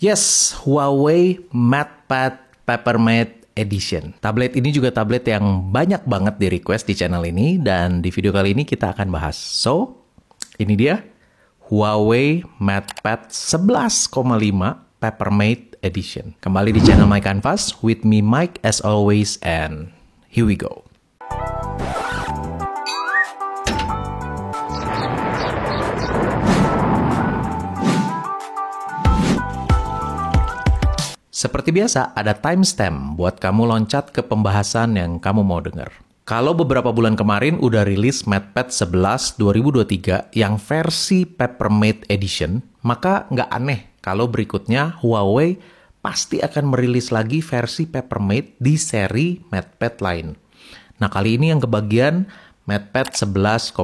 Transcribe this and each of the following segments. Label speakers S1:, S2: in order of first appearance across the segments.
S1: Yes, Huawei MatePad Papermate Edition. Tablet ini juga tablet yang banyak banget di request di channel ini, dan di video kali ini kita akan bahas. So, ini dia Huawei MatePad 11,5 Papermate Edition. Kembali di channel My Canvas with me Mike as always, and here we go. Seperti biasa, ada timestamp buat kamu loncat ke pembahasan yang kamu mau dengar. Kalau beberapa bulan kemarin udah rilis MatePad 11 2023 yang versi Papermate Edition, maka nggak aneh kalau berikutnya Huawei pasti akan merilis lagi versi Papermate di seri MatePad lain. Nah, kali ini yang kebagian MatePad 11,5.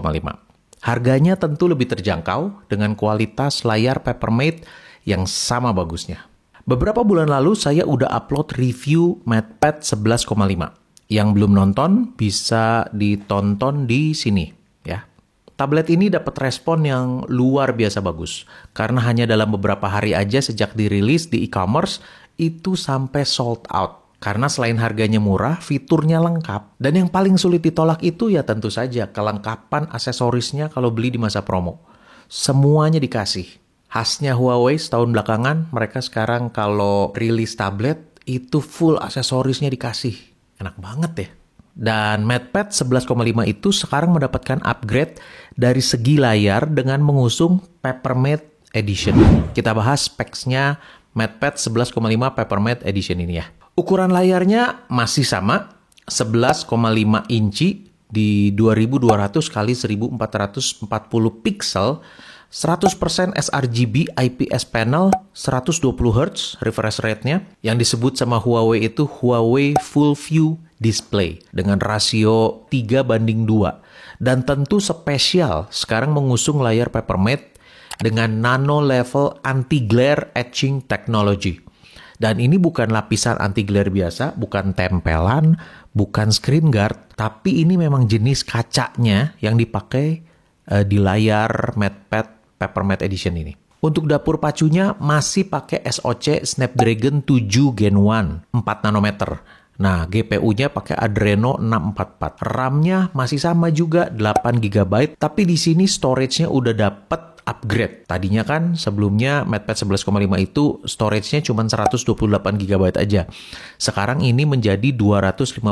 S1: Harganya tentu lebih terjangkau dengan kualitas layar Papermate yang sama bagusnya. Beberapa bulan lalu saya udah upload review MatePad 11,5. Yang belum nonton bisa ditonton di sini ya. Tablet ini dapat respon yang luar biasa bagus karena hanya dalam beberapa hari aja sejak dirilis di e-commerce itu sampai sold out. Karena selain harganya murah, fiturnya lengkap. Dan yang paling sulit ditolak itu ya tentu saja kelengkapan aksesorisnya kalau beli di masa promo. Semuanya dikasih. Khasnya Huawei setahun belakangan, mereka sekarang kalau rilis tablet, itu full aksesorisnya dikasih. Enak banget ya. Dan MatePad 11,5 itu sekarang mendapatkan upgrade dari segi layar dengan mengusung Papermate Edition. Kita bahas specs-nya MatePad 11,5 Papermate Edition ini ya. Ukuran layarnya masih sama, 11,5 inci di 2200 x 1440 pixel, 100% sRGB IPS panel, 120 Hz refresh rate-nya. Yang disebut sama Huawei itu Huawei Full View Display dengan rasio 3:2. Dan tentu spesial sekarang mengusung layar Papermate dengan nano level anti-glare etching technology. Dan ini bukan lapisan anti-glare biasa, bukan tempelan, bukan screen guard, tapi ini memang jenis kacanya yang dipakai di layar MatePad Papermate Edition ini. Untuk dapur pacunya masih pakai SoC Snapdragon 7 Gen 1 4 nanometer. Nah, GPU-nya pakai Adreno 644. RAM-nya masih sama juga 8 GB, tapi di sini storage-nya udah dapet upgrade. Tadinya kan sebelumnya MatePad 11,5 itu storage-nya cuma 128 GB aja. Sekarang ini menjadi 256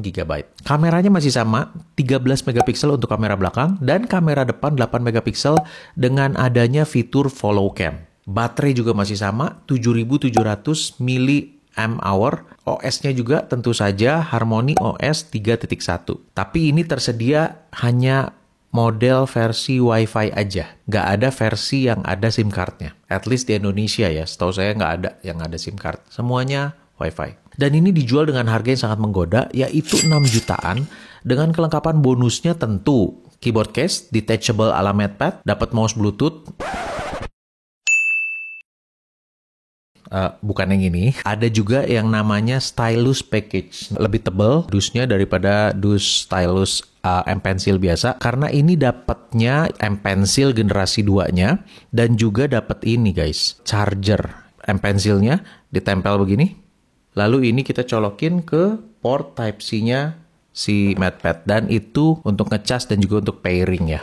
S1: GB. Kameranya masih sama, 13 megapiksel untuk kamera belakang dan kamera depan 8 megapiksel dengan adanya fitur follow cam. Baterai juga masih sama, 7700 mAh. OS-nya juga tentu saja Harmony OS 3.1. Tapi ini tersedia hanya model versi Wi-Fi aja. Nggak ada versi yang ada SIM card-nya. At least di Indonesia ya, setahu saya nggak ada yang ada SIM card. Semuanya Wi-Fi. Dan ini dijual dengan harga yang sangat menggoda, yaitu 6 jutaan. Dengan kelengkapan bonusnya tentu keyboard case, detachable ala MatePad, dapat mouse Bluetooth. Bukan yang ini. Ada juga yang namanya stylus package. Lebih tebal dusnya daripada dus stylus M Pencil biasa. Karena ini dapatnya M Pencil generasi 2-nya. Dan juga dapat ini guys, charger M Pencilnya ditempel begini. Lalu ini kita colokin ke port Type-C-nya si MatePad. Dan itu untuk ngecas dan juga untuk pairing ya.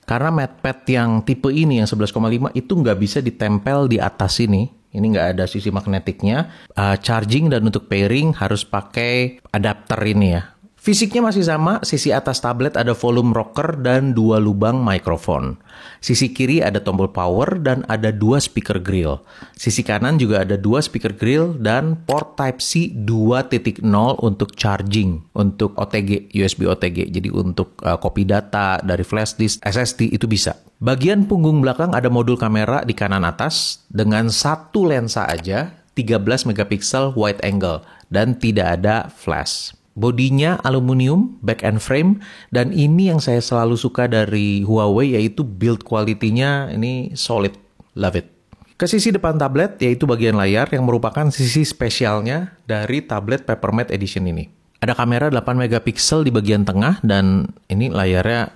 S1: Karena MatePad yang tipe ini yang 11,5 itu nggak bisa ditempel di atas sini. Ini nggak ada sisi magnetiknya. Charging dan untuk pairing harus pakai adapter ini ya. Fisiknya masih sama, sisi atas tablet ada volume rocker dan 2 lubang mikrofon. Sisi kiri ada tombol power dan ada 2 speaker grill. Sisi kanan juga ada 2 speaker grill dan port Type-C 2.0 untuk charging, untuk OTG, USB OTG. Jadi untuk copy data dari flash disk, SSD itu bisa. Bagian punggung belakang ada modul kamera di kanan atas dengan satu lensa aja, 13 megapiksel wide angle dan tidak ada flash. Bodinya aluminium, back and frame, dan ini yang saya selalu suka dari Huawei yaitu build quality-nya ini solid, love it. Ke sisi depan tablet yaitu bagian layar yang merupakan sisi spesialnya dari tablet Papermate Edition ini. Ada kamera 8 megapiksel di bagian tengah dan ini layarnya,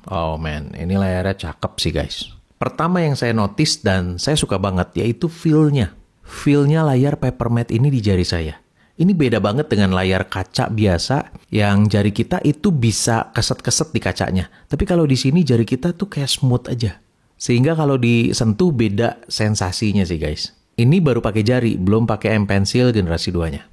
S1: oh man, ini layarnya cakep sih guys. Pertama yang saya notice dan saya suka banget yaitu feel-nya. feel-nya layar Papermate ini di jari saya. Ini beda banget dengan layar kaca biasa yang jari kita itu bisa keset-keset di kacanya. Tapi kalau di sini jari kita tuh kayak smooth aja. Sehingga kalau disentuh beda sensasinya sih guys. Ini baru pakai jari, belum pakai M Pencil generasi 2-nya.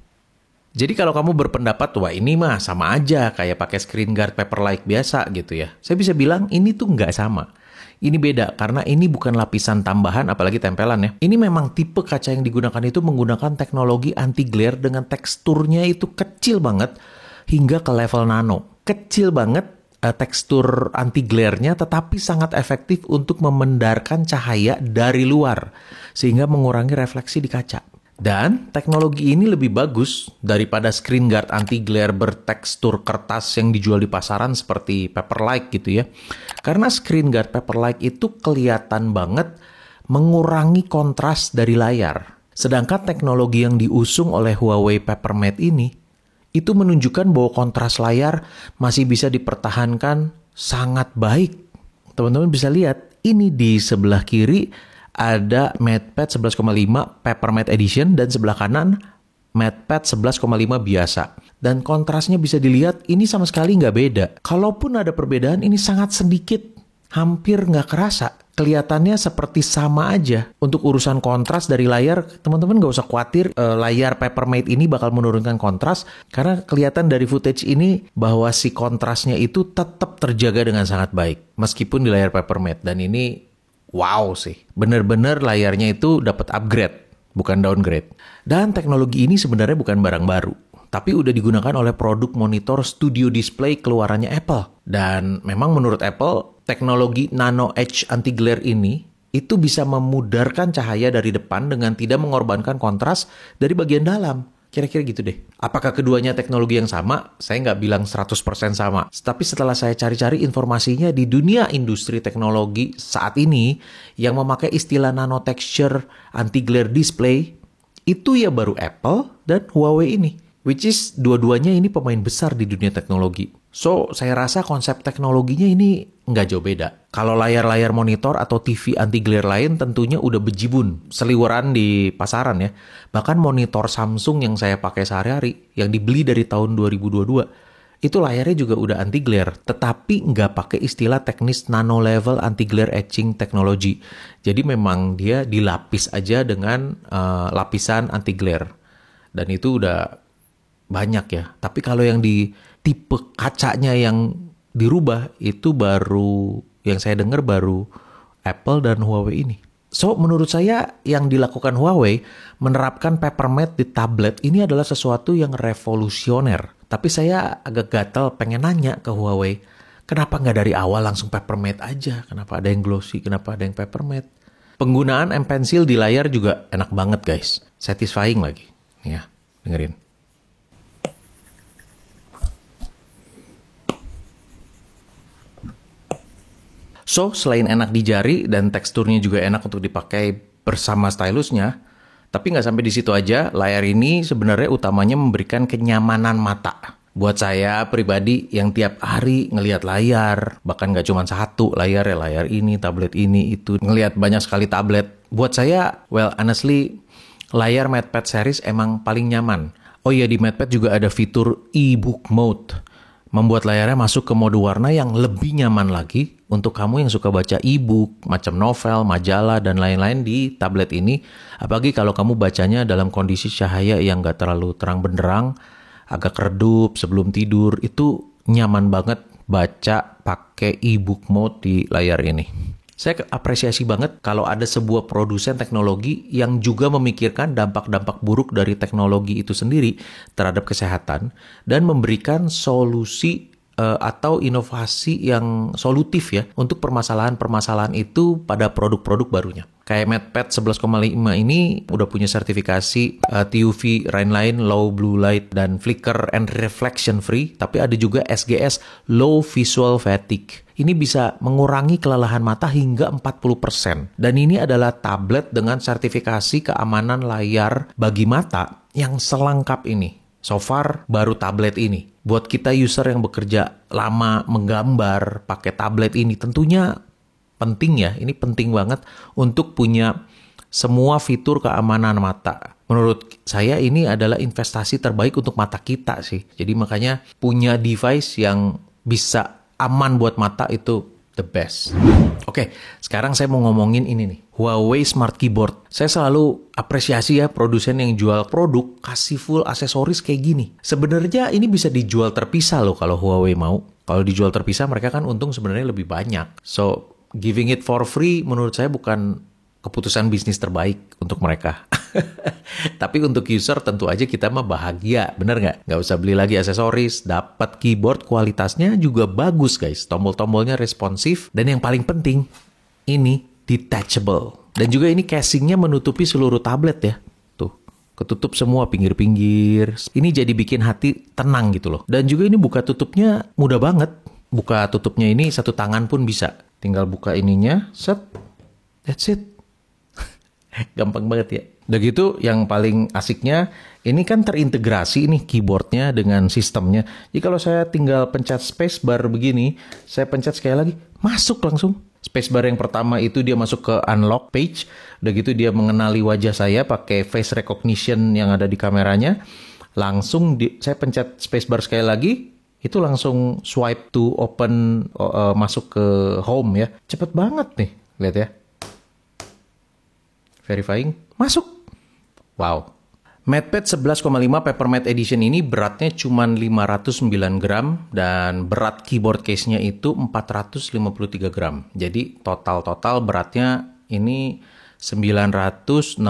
S1: Jadi kalau kamu berpendapat, wah ini mah sama aja kayak pakai screen guard Paperlike biasa gitu ya. Saya bisa bilang ini tuh nggak sama. Ini beda karena ini bukan lapisan tambahan apalagi tempelan ya. Ini memang tipe kaca yang digunakan itu menggunakan teknologi anti glare dengan teksturnya itu kecil banget hingga ke level nano. Kecil banget tekstur anti glare-nya tetapi sangat efektif untuk memendarkan cahaya dari luar sehingga mengurangi refleksi di kaca. Dan teknologi ini lebih bagus daripada screen guard anti glare bertekstur kertas yang dijual di pasaran seperti Paperlike gitu ya. Karena screen guard Paperlike itu kelihatan banget mengurangi kontras dari layar. Sedangkan teknologi yang diusung oleh Huawei Papermate ini itu menunjukkan bahwa kontras layar masih bisa dipertahankan sangat baik. Teman-teman bisa lihat ini di sebelah kiri ada MatePad 11,5 Papermate Edition dan sebelah kanan MatePad 11,5 biasa. Dan kontrasnya bisa dilihat ini sama sekali nggak beda. Kalaupun ada perbedaan ini sangat sedikit, hampir nggak kerasa. Kelihatannya seperti sama aja. Untuk urusan kontras dari layar, teman-teman nggak usah khawatir layar Papermate ini bakal menurunkan kontras. Karena kelihatan dari footage ini bahwa si kontrasnya itu tetap terjaga dengan sangat baik. Meskipun di layar Papermate. Dan ini wow sih, bener-bener layarnya itu dapat upgrade, bukan downgrade. Dan teknologi ini sebenarnya bukan barang baru, tapi udah digunakan oleh produk monitor studio display keluarannya Apple. Dan memang menurut Apple, teknologi Nano Edge Anti-Glare ini itu bisa memudarkan cahaya dari depan dengan tidak mengorbankan kontras dari bagian dalam. Kira-kira gitu deh. Apakah keduanya teknologi yang sama? Saya nggak bilang 100% sama. Tapi setelah saya cari-cari informasinya di dunia industri teknologi saat ini yang memakai istilah nano texture anti-glare display, itu ya baru Apple dan Huawei ini. Which is dua-duanya ini pemain besar di dunia teknologi. So, saya rasa konsep teknologinya ini nggak jauh beda. Kalau layar-layar monitor atau TV anti-glare lain tentunya udah bejibun, seliweran di pasaran ya. Bahkan monitor Samsung yang saya pakai sehari-hari, yang dibeli dari tahun 2022, itu layarnya juga udah anti-glare, tetapi nggak pakai istilah teknis nano level anti-glare etching technology. Jadi memang dia dilapis aja dengan lapisan anti-glare. Dan itu udah banyak ya. Tapi kalau yang di tipe kacanya yang dirubah itu baru, yang saya dengar baru Apple dan Huawei ini. So, menurut saya yang dilakukan Huawei menerapkan Papermate di tablet ini adalah sesuatu yang revolusioner. Tapi saya agak gatel pengen nanya ke Huawei, kenapa nggak dari awal langsung Papermate aja? Kenapa ada yang glossy? Kenapa ada yang Papermate? Penggunaan M Pencil di layar juga enak banget guys. Satisfying lagi. Ya, dengerin. So, selain enak di jari dan teksturnya juga enak untuk dipakai bersama stylusnya, tapi nggak sampai di situ aja, layar ini sebenarnya utamanya memberikan kenyamanan mata. Buat saya pribadi yang tiap hari ngelihat layar, bahkan nggak cuma satu layar ya, layar ini, tablet ini, itu, ngelihat banyak sekali tablet. Buat saya, well honestly, layar MatePad series emang paling nyaman. Oh iya, di MatePad juga ada fitur e-book mode. Membuat layarnya masuk ke mode warna yang lebih nyaman lagi untuk kamu yang suka baca e-book, macam novel, majalah, dan lain-lain di tablet ini. Apalagi kalau kamu bacanya dalam kondisi cahaya yang gak terlalu terang benderang, agak redup sebelum tidur, itu nyaman banget baca pakai e-book mode di layar ini. Saya apresiasi banget kalau ada sebuah produsen teknologi yang juga memikirkan dampak-dampak buruk dari teknologi itu sendiri terhadap kesehatan dan memberikan solusi atau inovasi yang solutif ya untuk permasalahan-permasalahan itu pada produk-produk barunya. Kayak MatePad 11,5 ini udah punya sertifikasi TUV Rainline Low Blue Light dan Flicker and Reflection Free, tapi ada juga SGS Low Visual Fatigue. Ini bisa mengurangi kelelahan mata hingga 40%. Dan ini adalah tablet dengan sertifikasi keamanan layar bagi mata yang selengkap ini. So far, baru tablet ini. Buat kita user yang bekerja lama menggambar pakai tablet ini, tentunya penting ya. Ini penting banget untuk punya semua fitur keamanan mata. Menurut saya ini adalah investasi terbaik untuk mata kita sih. Jadi makanya punya device yang bisa aman buat mata itu the best. Oke, sekarang saya mau ngomongin ini nih. Huawei Smart Keyboard. Saya selalu apresiasi ya produsen yang jual produk kasih full aksesoris kayak gini. Sebenarnya ini bisa dijual terpisah loh kalau Huawei mau. Kalau dijual terpisah mereka kan untung sebenarnya lebih banyak. So, giving it for free menurut saya bukan keputusan bisnis terbaik untuk mereka. Tapi untuk user tentu aja kita mah bahagia, bener nggak? Nggak usah beli lagi aksesoris, dapat keyboard kualitasnya juga bagus guys. Tombol-tombolnya responsif, dan yang paling penting, ini detachable. Dan juga ini casingnya menutupi seluruh tablet ya. Tuh, ketutup semua pinggir-pinggir. Ini jadi bikin hati tenang gitu loh. Dan juga ini buka tutupnya mudah banget. Buka tutupnya ini satu tangan pun bisa. Tinggal buka ininya, set, that's it. Gampang banget ya. Udah gitu yang paling asiknya ini kan terintegrasi nih keyboardnya dengan sistemnya. Jadi kalau saya tinggal pencet spacebar begini, saya pencet sekali lagi, masuk langsung. Spacebar yang pertama itu dia masuk ke unlock page. Udah gitu dia mengenali wajah saya pakai face recognition yang ada di kameranya. Langsung saya pencet spacebar sekali lagi, itu langsung swipe to open, masuk ke home ya. Cepet banget nih, lihat ya. Verifying, masuk. Wow. MatePad 11,5 Peppermint Edition ini beratnya cuma 509 gram dan berat keyboard case-nya itu 453 gram. Jadi total beratnya ini 962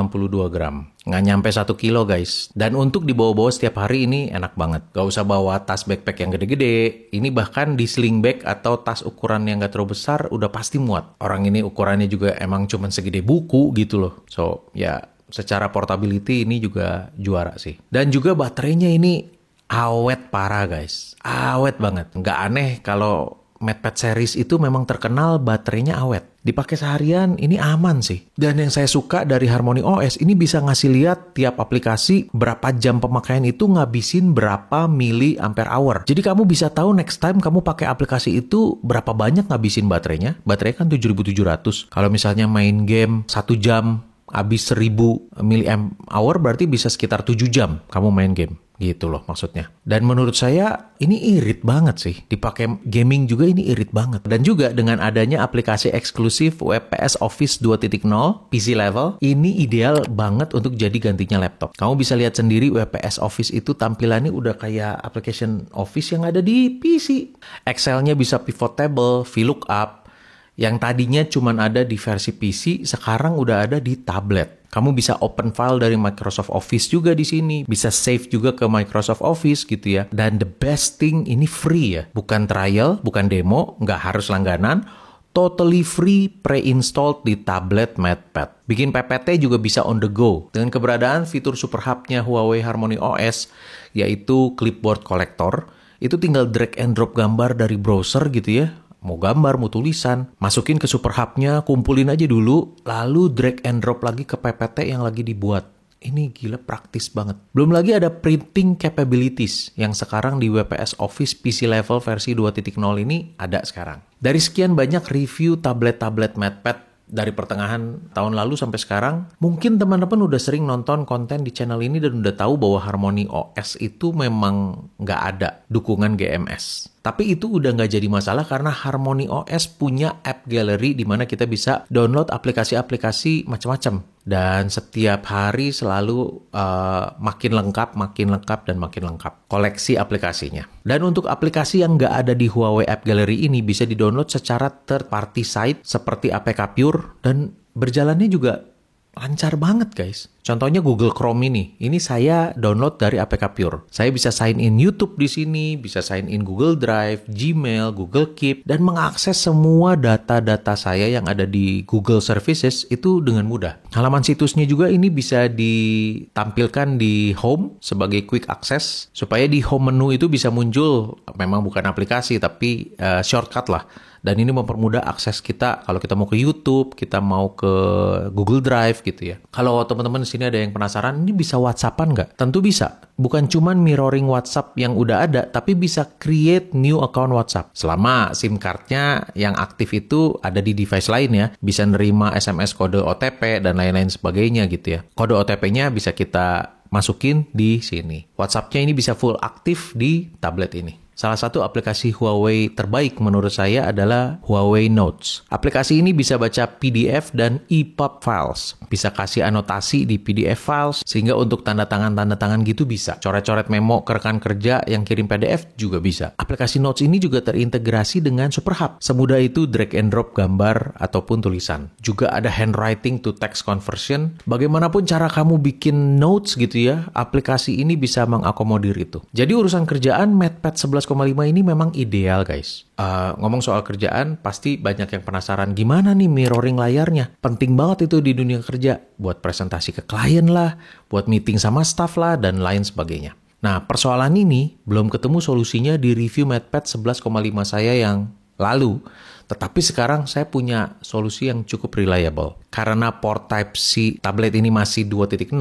S1: gram. Nggak nyampe 1 kilo guys. Dan untuk dibawa-bawa setiap hari ini enak banget. Gak usah bawa tas backpack yang gede-gede. Ini bahkan di sling bag atau tas ukuran yang gak terlalu besar udah pasti muat. Orang ini ukurannya juga emang cuma segede buku gitu loh. So ya secara portability ini juga juara sih. Dan juga baterainya ini awet parah guys. Awet banget. Nggak aneh kalau MatePad series itu memang terkenal baterainya awet. Dipakai seharian ini aman sih. Dan yang saya suka dari Harmony OS ini bisa ngasih lihat tiap aplikasi berapa jam pemakaian itu ngabisin berapa miliampere hour. Jadi kamu bisa tahu next time kamu pakai aplikasi itu berapa banyak ngabisin baterainya. Baterai kan 7700. Kalau misalnya main game 1 jam habis 1000 miliampere hour berarti bisa sekitar 7 jam kamu main game. Gitu loh maksudnya. Dan menurut saya ini irit banget sih. Dipakai gaming juga ini irit banget. Dan juga dengan adanya aplikasi eksklusif WPS Office 2.0 PC level, ini ideal banget untuk jadi gantinya laptop. Kamu bisa lihat sendiri WPS Office itu tampilannya udah kayak application Office yang ada di PC. Excel-nya bisa pivot table, VLOOKUP. Yang tadinya cuma ada di versi PC, sekarang udah ada di tablet. Kamu bisa open file dari Microsoft Office juga di sini. Bisa save juga ke Microsoft Office gitu ya. Dan the best thing, ini free ya. Bukan trial, bukan demo, nggak harus langganan. Totally free pre-installed di tablet MatePad. Bikin PPT juga bisa on the go. Dengan keberadaan fitur super hub-nya Huawei Harmony OS, yaitu clipboard collector, itu tinggal drag and drop gambar dari browser gitu ya. Mau gambar, mau tulisan, masukin ke super hub-nya, kumpulin aja dulu, lalu drag and drop lagi ke PPT yang lagi dibuat. Ini gila praktis banget. Belum lagi ada printing capabilities yang sekarang di WPS Office PC level versi 2.0 ini ada sekarang. Dari sekian banyak review tablet-tablet MatePad dari pertengahan tahun lalu sampai sekarang, mungkin teman-teman udah sering nonton konten di channel ini dan udah tahu bahwa Harmony OS itu memang nggak ada dukungan GMS. Tapi itu udah nggak jadi masalah karena Harmony OS punya app gallery di mana kita bisa download aplikasi-aplikasi macam-macam. Dan setiap hari selalu makin lengkap, dan makin lengkap koleksi aplikasinya. Dan untuk aplikasi yang nggak ada di Huawei App Gallery ini bisa di-download secara third party site seperti APK Pure dan berjalannya juga lancar banget guys. Contohnya Google Chrome ini saya download dari APK Pure. Saya bisa sign in YouTube di sini, bisa sign in Google Drive, Gmail, Google Keep, dan mengakses semua data-data saya yang ada di Google Services itu dengan mudah. Halaman situsnya juga ini bisa ditampilkan di Home sebagai quick access, supaya di Home menu itu bisa muncul, memang bukan aplikasi, tapi shortcut lah. Dan ini mempermudah akses kita kalau kita mau ke YouTube, kita mau ke Google Drive gitu ya. Kalau teman-teman di sini ada yang penasaran, ini bisa WhatsAppan nggak? Tentu bisa. Bukan cuman mirroring WhatsApp yang udah ada, tapi bisa create new account WhatsApp. Selama SIM card-nya yang aktif itu ada di device lain ya, bisa nerima SMS kode OTP dan lain-lain sebagainya gitu ya. Kode OTP-nya bisa kita masukin di sini. WhatsApp-nya ini bisa full aktif di tablet ini. Salah satu aplikasi Huawei terbaik menurut saya adalah Huawei Notes. Aplikasi ini bisa baca PDF dan EPUB files. Bisa kasih anotasi di PDF files, sehingga untuk tanda tangan gitu bisa. Coret-coret memo ke rekan kerja yang kirim PDF juga bisa. Aplikasi Notes ini juga terintegrasi dengan Superhub. Semudah itu drag and drop gambar ataupun tulisan. Juga ada handwriting to text conversion. Bagaimanapun cara kamu bikin notes gitu ya, aplikasi ini bisa mengakomodir itu. Jadi urusan kerjaan, MatePad 11,5 ini memang ideal guys. Ngomong soal kerjaan, pasti banyak yang penasaran gimana nih mirroring layarnya. Penting banget itu di dunia kerja. Buat presentasi ke klien lah, buat meeting sama staff lah, dan lain sebagainya. Nah, persoalan ini belum ketemu solusinya di review MatePad 11,5 saya yang lalu. Tetapi sekarang saya punya solusi yang cukup reliable. Karena port Type-C tablet ini masih 2.0,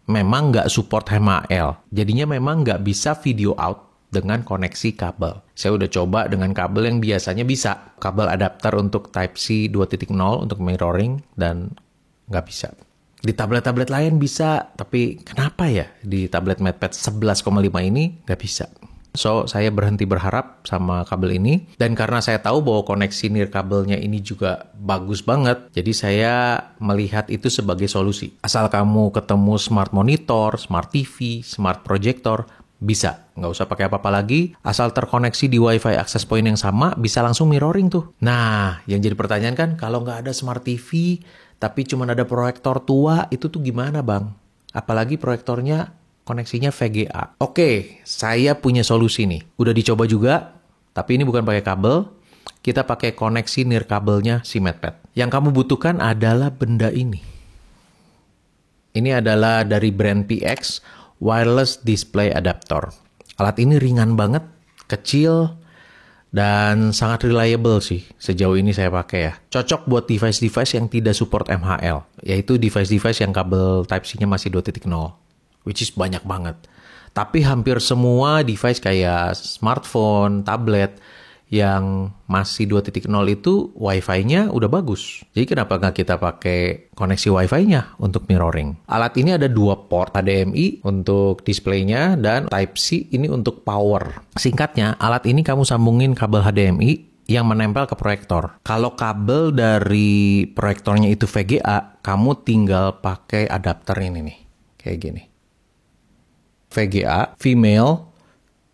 S1: memang nggak support HMAL. Jadinya memang nggak bisa video out dengan koneksi kabel. Saya udah coba dengan kabel yang biasanya bisa. Kabel adapter untuk Type-C 2.0 untuk mirroring dan nggak bisa. Di tablet-tablet lain bisa, tapi kenapa ya di tablet MatePad 11,5 ini nggak bisa? So, saya berhenti berharap sama kabel ini. Dan karena saya tahu bahwa koneksi nirkabelnya ini juga bagus banget, jadi saya melihat itu sebagai solusi. Asal kamu ketemu smart monitor, smart TV, smart projector, bisa, nggak usah pakai apa-apa lagi, asal terkoneksi di Wi-Fi access point yang sama, bisa langsung mirroring tuh. Nah, yang jadi pertanyaan kan, kalau nggak ada smart TV, tapi cuma ada proyektor tua, itu tuh gimana bang? Apalagi proyektornya koneksinya VGA. Oke, saya punya solusi nih. Udah dicoba juga, tapi ini bukan pakai kabel, kita pakai koneksi nirkabelnya si MatePad. Yang kamu butuhkan adalah benda ini. Ini adalah dari brand PX, Wireless Display Adapter. Alat ini ringan banget, kecil, dan sangat reliable sih. Sejauh ini saya pakai ya. Cocok buat device-device yang tidak support MHL, yaitu device-device yang kabel Type-C-nya masih 2.0, which is banyak banget. Tapi hampir semua device kayak smartphone, tablet, yang masih 2.0 itu Wi-Fi-nya udah bagus. Jadi kenapa nggak kita pakai koneksi Wi-Fi-nya untuk mirroring? Alat ini ada 2 port, HDMI untuk displaynya dan Type-C ini untuk power. Singkatnya, alat ini kamu sambungin kabel HDMI yang menempel ke proyektor. Kalau kabel dari proyektornya itu VGA, kamu tinggal pakai adapter ini nih, kayak gini. VGA female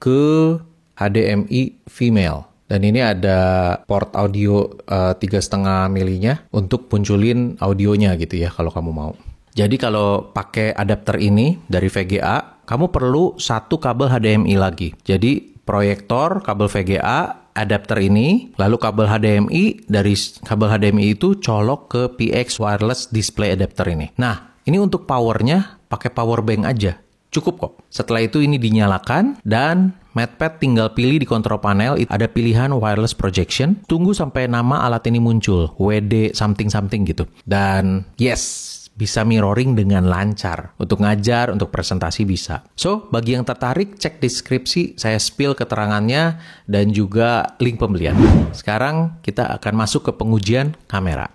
S1: ke HDMI female. Dan ini ada port audio 3,5 milinya untuk munculin audionya gitu ya kalau kamu mau. Jadi kalau pakai adapter ini dari VGA, kamu perlu satu kabel HDMI lagi. Jadi proyektor, kabel VGA, adapter ini, lalu kabel HDMI, dari kabel HDMI itu colok ke PX Wireless Display Adapter ini. Nah, ini untuk powernya pakai power bank aja. Cukup kok. Setelah itu ini dinyalakan dan MatePad tinggal pilih di kontrol panel, ada pilihan wireless projection. Tunggu sampai nama alat ini muncul, WD something gitu. Dan yes, bisa mirroring dengan lancar. Untuk ngajar, untuk presentasi bisa. So, bagi yang tertarik, cek deskripsi, saya spill keterangannya dan juga link pembelian. Sekarang kita akan masuk ke pengujian kamera.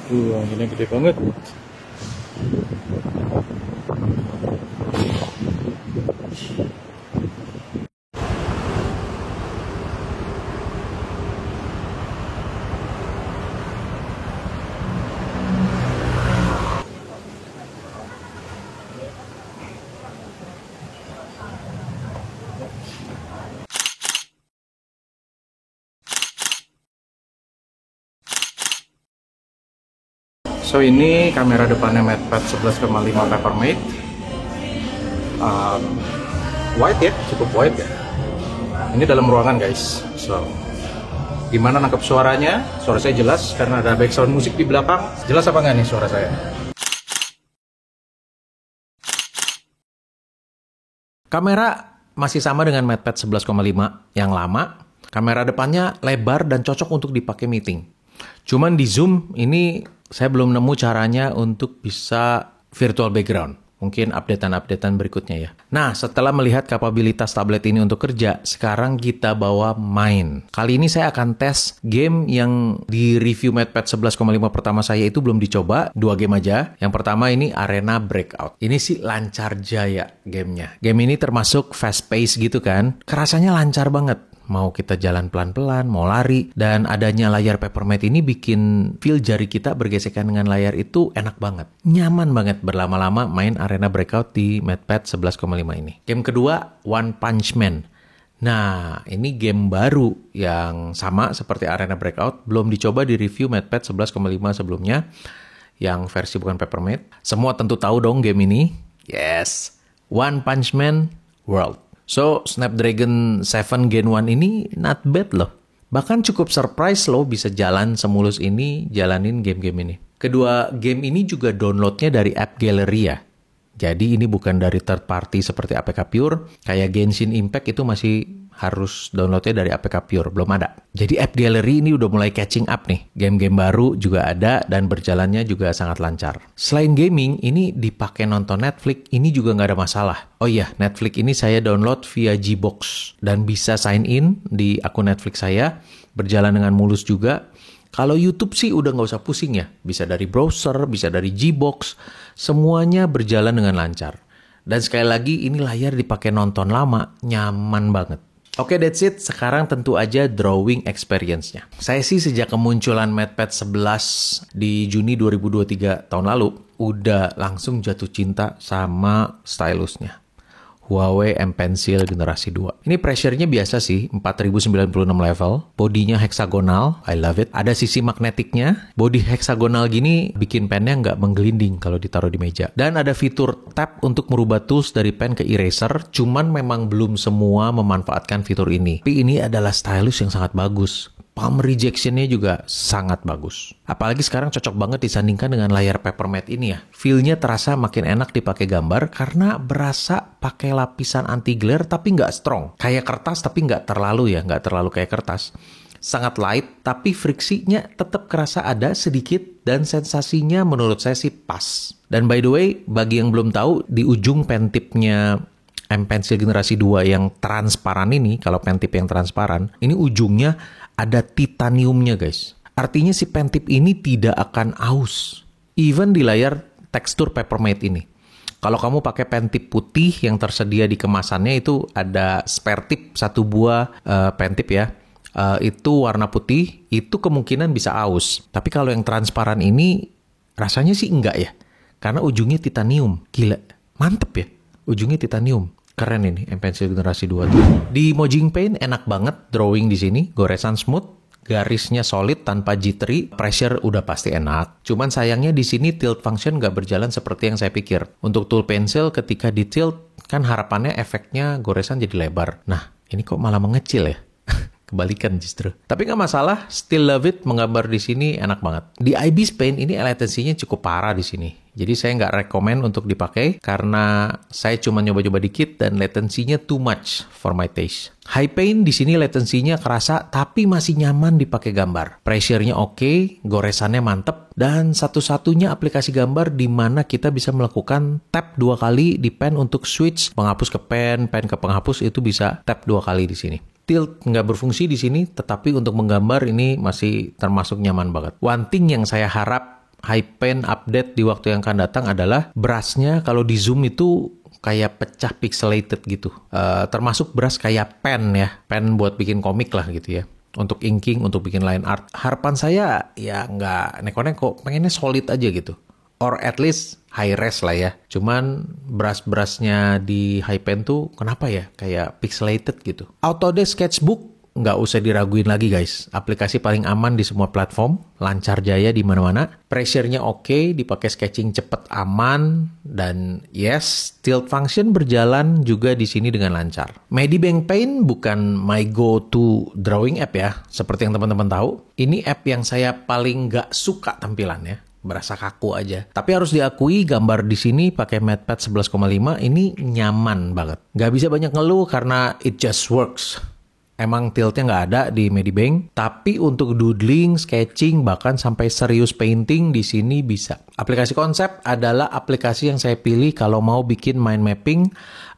S2: Anginnya gede banget. So ini kamera depannya MatePad 11,5 Peppermate. Wide ya, cukup wide ya. Ini dalam ruangan guys. So, gimana nangkep suaranya? Suara saya jelas karena ada background musik di belakang. Jelas apa nggak nih suara saya?
S1: Kamera masih sama dengan MatePad 11,5 yang lama. Kamera depannya lebar dan cocok untuk dipakai meeting. Cuman di Zoom ini saya belum nemu caranya untuk bisa virtual background. Mungkin updatean berikutnya ya. Nah, setelah melihat kapabilitas tablet ini untuk kerja, sekarang kita bawa main. Kali ini saya akan tes game yang di review MatePad 11,5 pertama saya itu belum dicoba, 2 game aja. Yang pertama ini Arena Breakout. Ini sih lancar jaya gamenya. Game ini termasuk fast pace gitu kan. Kerasanya lancar banget. Mau kita jalan pelan-pelan, mau lari, dan adanya layar Peppermate ini bikin feel jari kita bergesekan dengan layar itu enak banget. Nyaman banget berlama-lama main Arena Breakout di MatePad 11,5 ini. Game kedua, One Punch Man. Nah, ini game baru yang sama seperti Arena Breakout, belum dicoba di review MatePad 11,5 sebelumnya, yang versi bukan Peppermate. Semua tentu tahu dong game ini. Yes, One Punch Man World. So, Snapdragon 7 Gen 1 ini not bad loh. Bahkan cukup surprise loh bisa jalan semulus ini, jalanin game-game ini. Kedua game ini juga downloadnya dari App Gallery ya. Jadi ini bukan dari third party seperti APK Pure. Kayak Genshin Impact itu masih harus downloadnya dari APK Pure, belum ada. Jadi App Gallery ini udah mulai catching up nih. Game-game baru juga ada dan berjalannya juga sangat lancar. Selain gaming, ini dipakai nonton Netflix, ini juga nggak ada masalah. Oh iya, Netflix ini saya download via Gbox dan bisa sign in di akun Netflix saya, berjalan dengan mulus juga. Kalau YouTube sih udah nggak usah pusing ya. Bisa dari browser, bisa dari Gbox, semuanya berjalan dengan lancar. Dan sekali lagi, ini layar dipakai nonton lama, nyaman banget. Oke, that's it. Sekarang tentu aja drawing experience-nya. Saya sih sejak kemunculan MatePad 11 di Juni 2023 tahun lalu, udah langsung jatuh cinta sama stylusnya. Huawei M Pencil generasi 2. Ini pressure-nya biasa sih, 4096 level. Bodinya heksagonal, I love it. Ada sisi magnetiknya. Body heksagonal gini bikin pennya nggak menggelinding kalau ditaruh di meja. Dan ada fitur tap untuk merubah tools dari pen ke eraser, cuman memang belum semua memanfaatkan fitur ini. Tapi ini adalah stylus yang sangat bagus. Palm rejection-nya juga sangat bagus. Apalagi sekarang cocok banget disandingkan dengan layar Peppermate ini ya. Feel-nya terasa makin enak dipakai gambar karena berasa pakai lapisan anti-glare tapi nggak strong. Kayak kertas tapi nggak terlalu kayak kertas. Sangat light tapi friksinya tetap kerasa ada sedikit dan sensasinya menurut saya sih pas. Dan by the way, bagi yang belum tahu, di ujung pen tip-nya M Pencil generasi 2 yang transparan ini, kalau pen tip yang transparan, ini ujungnya ada titaniumnya guys. Artinya si pen tip ini tidak akan aus. Even di layar tekstur Peppermate ini. Kalau kamu pakai pen tip putih yang tersedia di kemasannya itu ada spare tip, 1 buah pen tip ya. Itu warna putih, itu kemungkinan bisa aus. Tapi kalau yang transparan ini rasanya sih enggak ya. Karena ujungnya titanium. Gila, mantep ya. Ujungnya titanium. Keren ini M Pencil generasi 2 tuh. Di Mojing Paint enak banget drawing di sini, goresan smooth, garisnya solid tanpa jittery, pressure udah pasti enak. Cuman sayangnya di sini tilt function nggak berjalan seperti yang saya pikir. Untuk tool pencil ketika di tilt kan harapannya efeknya goresan jadi lebar. Nah, ini kok malah mengecil ya? Kebalikan justru. Tapi nggak masalah, still love it, menggambar di sini enak banget. Di IBIS Paint ini latensinya cukup parah di sini. Jadi saya nggak rekomen untuk dipakai karena saya cuma nyoba-nyoba dikit dan latensinya too much for my taste. High Paint di sini latensinya kerasa tapi masih nyaman dipakai gambar. Pressure-nya oke, goresannya mantep, dan satu-satunya aplikasi gambar di mana kita bisa melakukan tap 2 kali di pen untuk switch penghapus ke pen ke penghapus itu bisa tap 2 kali di sini. Tilt nggak berfungsi di sini, tetapi untuk menggambar ini masih termasuk nyaman banget. One thing yang saya harap High Paint update di waktu yang akan datang adalah brush-nya kalau di zoom itu kayak pecah pixelated gitu. Termasuk brush kayak pen ya, pen buat bikin komik lah gitu ya. Untuk inking, untuk bikin line art. Harapan saya ya nggak neko-neko, pengennya solid aja gitu. Or at least high res lah ya. Cuman brush-brushnya di High Paint tuh kenapa ya? Kayak pixelated gitu. Autodesk Sketchbook nggak usah diraguin lagi guys. Aplikasi paling aman di semua platform. Lancar jaya di mana-mana. Pressure-nya oke, dipakai sketching cepet aman. Dan yes, tilt function berjalan juga di sini dengan lancar. Medibank Paint bukan my go-to drawing app ya. Seperti yang teman-teman tahu. Ini app yang saya paling nggak suka tampilannya. berasa kaku aja. Tapi harus diakui gambar di sini pakai MatePad 11,5 ini nyaman banget. Nggak bisa banyak ngeluh karena it just works. Emang tiltnya nggak ada di Medibank, tapi untuk doodling, sketching, bahkan sampai serius painting di sini bisa. Aplikasi konsep adalah aplikasi yang saya pilih kalau mau bikin mind mapping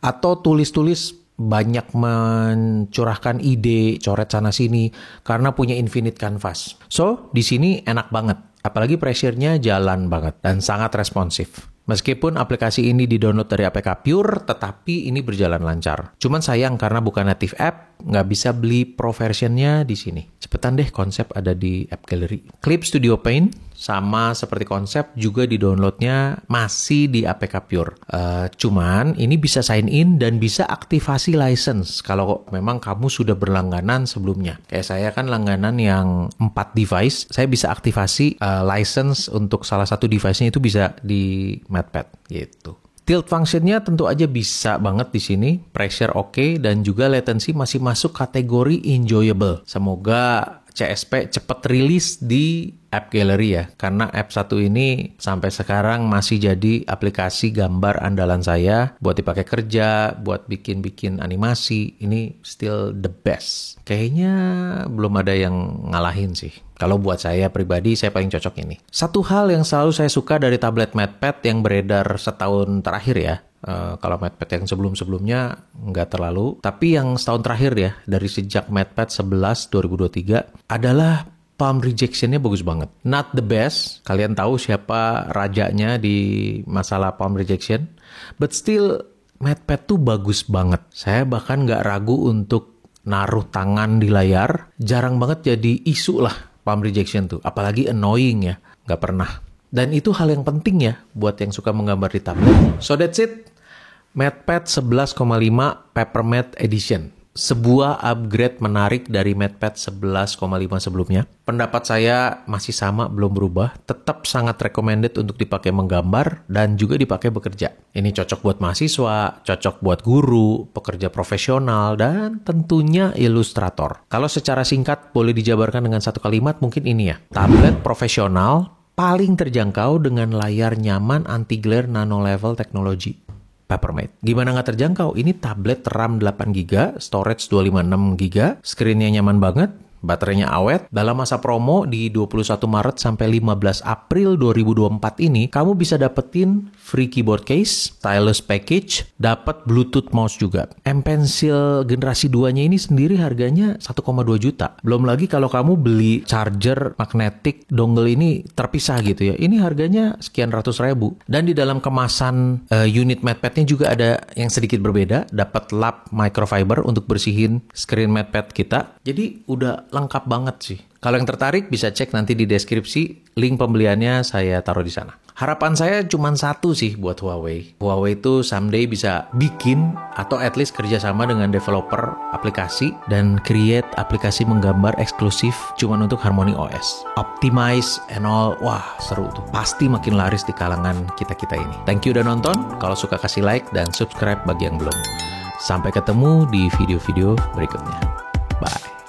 S1: atau tulis-tulis banyak mencurahkan ide, coret sana sini karena punya infinite canvas. So, di sini enak banget. Apalagi pressure-nya jalan banget dan sangat responsif. Meskipun aplikasi ini di-download dari APK Pure, tetapi ini berjalan lancar. Cuman sayang karena bukan native app, nggak bisa beli pro version-nya di sini. Cepetan deh, konsep ada di App Gallery. Clip Studio Paint, sama seperti konsep, juga di-downloadnya masih di APK Pure. Cuman ini bisa sign in dan bisa aktivasi license kalau memang kamu sudah berlangganan sebelumnya. Kayak saya kan langganan yang 4 device, saya bisa aktivasi license untuk salah satu device-nya itu bisa di MatePad gitu. Tilt function-nya tentu aja bisa banget di sini, pressure oke, dan juga latency masih masuk kategori enjoyable. Semoga CSP cepat rilis di App Gallery ya, karena App 1 ini sampai sekarang masih jadi aplikasi gambar andalan saya buat dipakai kerja, buat bikin-bikin animasi. Ini still the best. Kayaknya belum ada yang ngalahin sih. Kalau buat saya pribadi, saya paling cocok ini. Satu hal yang selalu saya suka dari tablet MatePad yang beredar setahun terakhir ya, kalau MatePad yang sebelum-sebelumnya nggak terlalu, tapi yang setahun terakhir ya, dari sejak MatePad 11 2023, adalah palm rejection-nya bagus banget. Not the best, kalian tahu siapa rajanya di masalah palm rejection, but still MatePad tuh bagus banget. Saya bahkan nggak ragu untuk naruh tangan di layar, jarang banget jadi isu lah palm rejection tuh, apalagi annoying ya, nggak pernah. Dan itu hal yang penting ya buat yang suka menggambar di tablet. So that's it, MatePad 11,5 Peppermint Edition. Sebuah upgrade menarik dari MatePad 11,5 sebelumnya. Pendapat saya masih sama, belum berubah. Tetap sangat recommended untuk dipakai menggambar dan juga dipakai bekerja. Ini cocok buat mahasiswa, cocok buat guru, pekerja profesional, dan tentunya ilustrator. Kalau secara singkat boleh dijabarkan dengan satu kalimat, mungkin ini ya. Tablet profesional paling terjangkau dengan layar nyaman anti-glare nano level teknologi. Peppermint. Gimana nggak terjangkau? Ini tablet RAM 8GB, storage 256GB, screen-nya nyaman banget, baterainya awet. Dalam masa promo di 21 Maret sampai 15 April 2024 ini, kamu bisa dapetin free keyboard case, stylus package, dapat Bluetooth mouse juga. M Pencil generasi 2-nya ini sendiri harganya 1,2 juta. Belum lagi kalau kamu beli charger magnetic dongle ini terpisah gitu ya. Ini harganya sekian ratus ribu. Dan di dalam kemasan unit MatePad-nya juga ada yang sedikit berbeda. Dapat lap microfiber untuk bersihin screen MatePad kita. Jadi udah lengkap banget sih. Kalau yang tertarik bisa cek nanti di deskripsi, link pembeliannya saya taruh di sana. Harapan saya cuma satu sih buat Huawei. Huawei itu someday bisa bikin atau at least kerjasama dengan developer aplikasi dan create aplikasi menggambar eksklusif cuma untuk Harmony OS. Optimize and all, wah seru tuh. Pasti makin laris di kalangan kita-kita ini. Thank you udah nonton, kalau suka kasih like dan subscribe bagi yang belum. Sampai ketemu di video-video berikutnya. Bye.